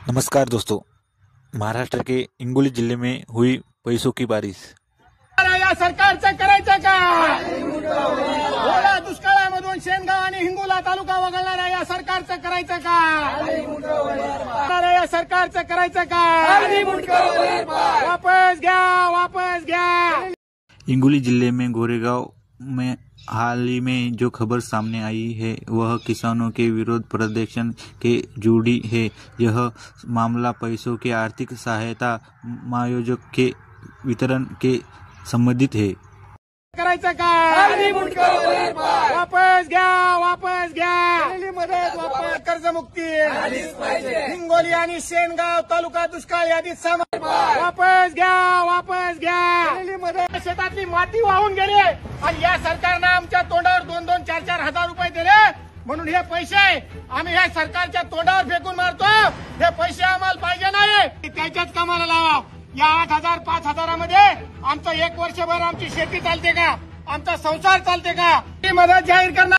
नमस्कार दोस्तों, महाराष्ट्र के हिंगोली जिले में हुई पैसों की बारिश। या सरकारचं करायचं का? ओला दुष्काळामधून शेनगाव आणि हिंगोला तालुका वगळणाऱ्या या सरकारचं करायचं का? या सरकारचं करायचं का? वापस घ्या। हिंगोली जिले में गोरेगांव में हाल ही में जो खबर सामने आई है वह किसानों के विरोध प्रदर्शन के जुड़ी है। यह मामला पैसों की आर्थिक सहायता आयोजक के वितरण के संबंधित है। करायचं का? वापस घ्या मदत वापस कर्जमुक्ती हिंगोली आणि शेनगाव तालुका दुष्काळ यादीत वापस घ्या मदत। शेतातली माती वाहून गेली आणि या सरकारनं आमच्या तोंडावर 2-2, 4-4 हजार रुपये दिले म्हणून हे पैसे आम्ही या सरकारच्या तोंडावर फेकून मारतो। हे पैसे आम्हाला पाहिजे नाही, त्याच्याच कामाला लावा। या 8,000 5,000मध्ये आमचं 1 वर्षभर आमची शेती चालते का? आमचा संसार चालते का? ही मदत जाहीर करणार।